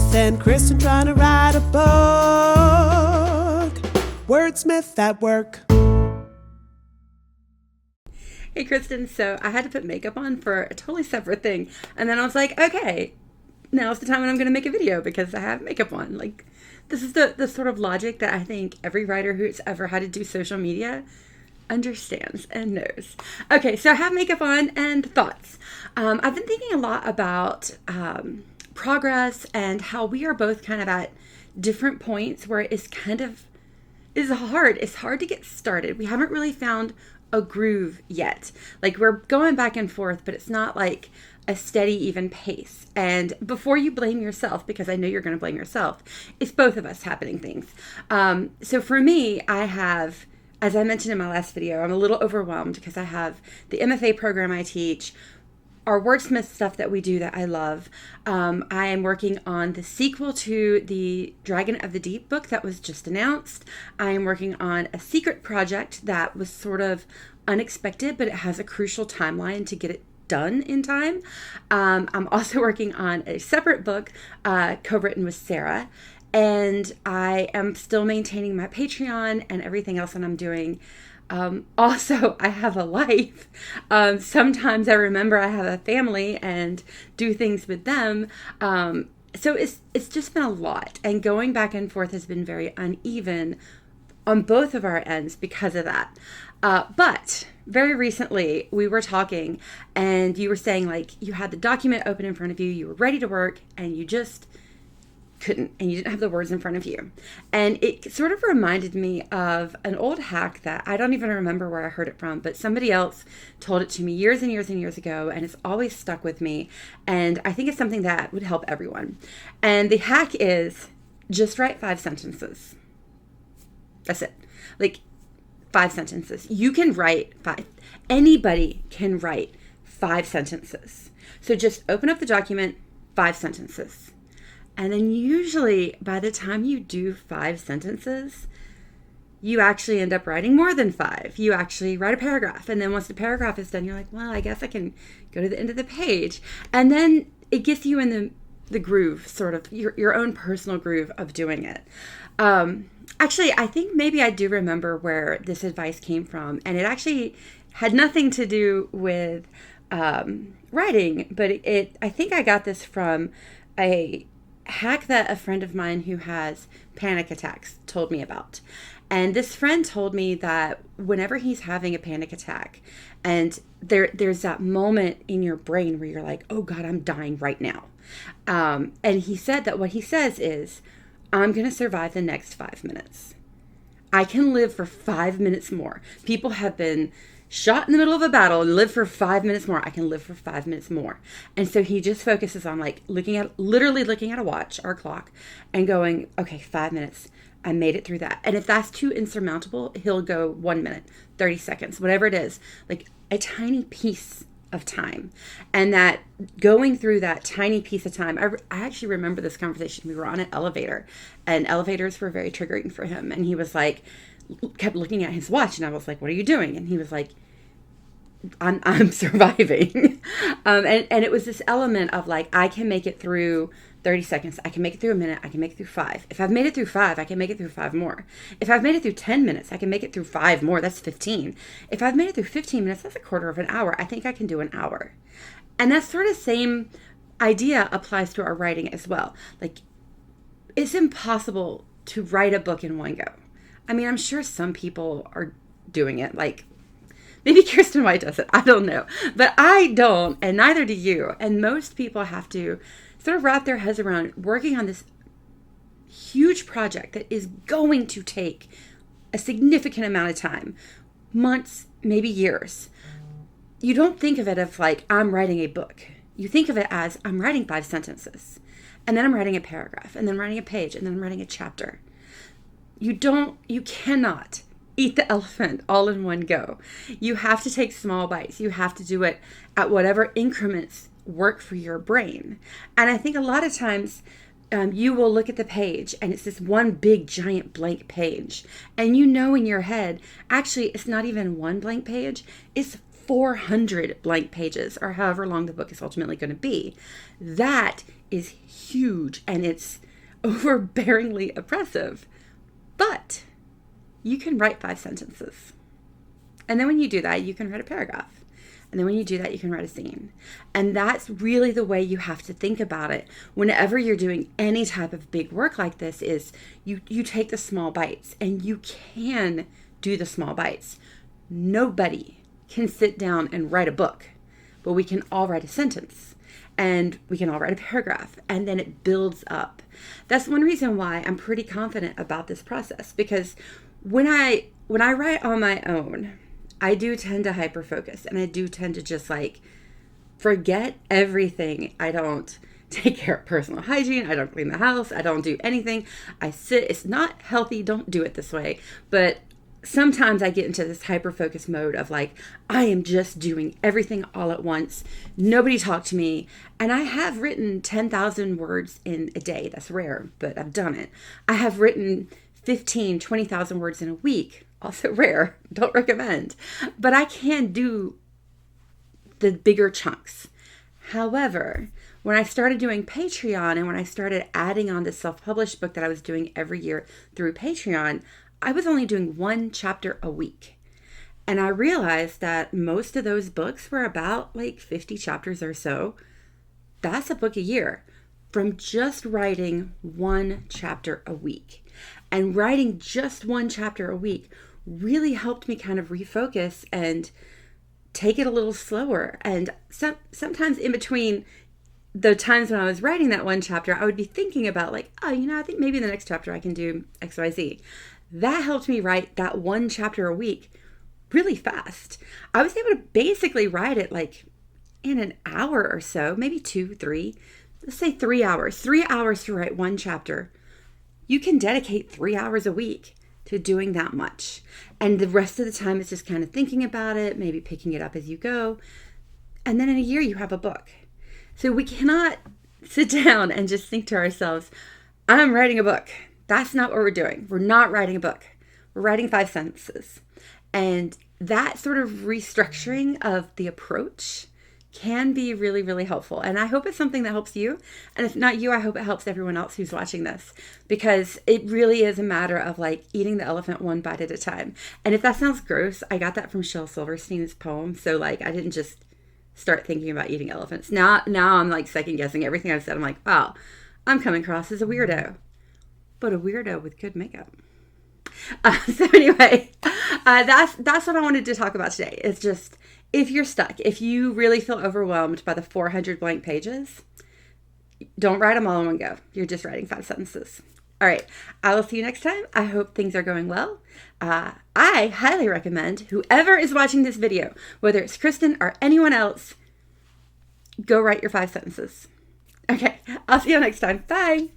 Beth and Kristen trying to write a book. Wordsmith at work. Hey Kristen, so I had to put makeup on for a totally separate thing. And then I was like, okay, now's the time when I'm going to make a video because I have makeup on. Like, this is the sort of logic that I think every writer who's ever had to do social media understands and knows. Okay, so I have makeup on and thoughts. I've been thinking a lot about progress and how we are both kind of at different points where it's hard. It's hard to get started. We haven't really found a groove yet. Like, we're going back and forth, but it's not like a steady, even pace. And before you blame yourself, because I know you're going to blame yourself, it's both of us happening things. So for me, I have, as I mentioned in my last video, I'm a little overwhelmed because I have the MFA program I teach, our wordsmith stuff that we do that I love. I am working on the sequel to the Dragon of the Deep book that was just announced. I am working on a secret project that was sort of unexpected, but it has a crucial timeline to get it done in time. I'm also working on a separate book co-written with Sarah, and I am still maintaining my Patreon and everything else that I'm doing. Also, I have a life. Sometimes I remember I have a family and do things with them. So it's just been a lot, and going back and forth has been very uneven on both of our ends because of that. But very recently we were talking and you were saying, like, you had the document open in front of you, you were ready to work, and you just couldn't, and you didn't have the words in front of you. And it sort of reminded me of an old hack that I don't even remember where I heard it from, but somebody else told it to me years and years and years ago, and it's always stuck with me. And I think it's something that would help everyone. And the hack is just write 5 sentences. That's it. Like, 5 sentences. You can write 5. Anybody can write 5 sentences. So just open up the document, 5 sentences. And then usually by the time you do 5 sentences, you actually end up writing more than 5. You actually write a paragraph. And then once the paragraph is done, you're like, well, I guess I can go to the end of the page. And then it gets you in the groove, sort of your own personal groove of doing it. Actually, I think maybe I do remember where this advice came from. And it actually had nothing to do with writing. But I think I got this from a hack that a friend of mine who has panic attacks told me about. And this friend told me that whenever he's having a panic attack and there's that moment in your brain where you're like, oh God, I'm dying right now. And he said that what he says is, I'm going to survive the next 5 minutes. I can live for 5 minutes more. People have been shot in the middle of a battle and live for 5 minutes more. I can live for 5 minutes more. And so he just focuses on, like, literally looking at a watch or a clock and going, okay, 5 minutes. I made it through that. And if that's too insurmountable, he'll go 1 minute, 30 seconds, whatever it is, like a tiny piece of time. And that going through that tiny piece of time, I actually remember this conversation. We were on an elevator, and elevators were very triggering for him. And he was like, kept looking at his watch, and I was like, what are you doing? And he was like, I'm surviving. And it was this element of, like, I can make it through 30 seconds. I can make it through a minute. I can make it through 5. If I've made it through 5, I can make it through 5 more. If I've made it through 10 minutes, I can make it through 5 more. That's 15. If I've made it through 15 minutes, that's a quarter of an hour. I think I can do an hour. And that sort of same idea applies to our writing as well. Like, it's impossible to write a book in one go. I mean, I'm sure some people are doing it, like, maybe Kirsten White does it. I don't know. But I don't, and neither do you. And most people have to sort of wrap their heads around working on this huge project that is going to take a significant amount of time, months, maybe years. You don't think of it as, like, I'm writing a book. You think of it as, I'm writing 5 sentences, and then I'm writing a paragraph, and then writing a page, and then I'm writing a chapter. You cannot eat the elephant all in one go. You have to take small bites. You have to do it at whatever increments work for your brain. And I think a lot of times you will look at the page and it's this one big giant blank page. And you know in your head, actually, it's not even one blank page. It's 400 blank pages, or however long the book is ultimately going to be. That is huge, and it's overbearingly oppressive. But you can write 5 sentences. And then when you do that, you can write a paragraph. And then when you do that, you can write a scene. And that's really the way you have to think about it whenever you're doing any type of big work like this. Is you take the small bites, and you can do the small bites. Nobody can sit down and write a book, but we can all write a sentence, and we can all write a paragraph, and then it builds up. That's one reason why I'm pretty confident about this process, because when I write on my own, I do tend to hyper focus, and I do tend to just like forget everything. I don't take care of personal hygiene. I don't clean the house. I don't do anything. I sit. It's not healthy. Don't do it this way. But sometimes I get into this hyper focus mode of like, I am just doing everything all at once. Nobody talk to me. And I have written 10,000 words in a day. That's rare, but I've done it. I have written 15, 20,000 words in a week. Also rare. Don't recommend. But I can do the bigger chunks. However, when I started doing Patreon, and when I started adding on this self-published book that I was doing every year through Patreon, I was only doing 1 chapter a week. And I realized that most of those books were about like 50 chapters or so. That's a book a year from just writing 1 chapter a week. And writing just 1 chapter a week really helped me kind of refocus and take it a little slower. And sometimes in between the times when I was writing that 1 chapter, I would be thinking about like, oh, I think maybe in the next chapter I can do XYZ. That helped me write that 1 chapter a week really fast. I was able to basically write it like in an hour or so, maybe 2, 3, let's say 3 hours. 3 hours to write 1 chapter. You can dedicate 3 hours a week to doing that much. And the rest of the time is just kind of thinking about it, maybe picking it up as you go. And then in a year you have a book. So we cannot sit down and just think to ourselves, I'm writing a book. That's not what we're doing. We're not writing a book. We're writing 5 sentences. And that sort of restructuring of the approach can be really, really helpful. And I hope it's something that helps you. And if not you, I hope it helps everyone else who's watching this, because it really is a matter of like eating the elephant 1 bite at a time. And if that sounds gross, I got that from Shel Silverstein's poem. So like, I didn't just start thinking about eating elephants. Now I'm like second guessing everything I've said. I'm like, wow, I'm coming across as a weirdo, but a weirdo with good makeup. So anyway, that's what I wanted to talk about today. It's just, if you're stuck, if you really feel overwhelmed by the 400 blank pages, don't write them all in one go. You're just writing 5 sentences. All right. I will see you next time. I hope things are going well. I highly recommend whoever is watching this video, whether it's Kristen or anyone else, go write your 5 sentences. Okay. I'll see you next time. Bye.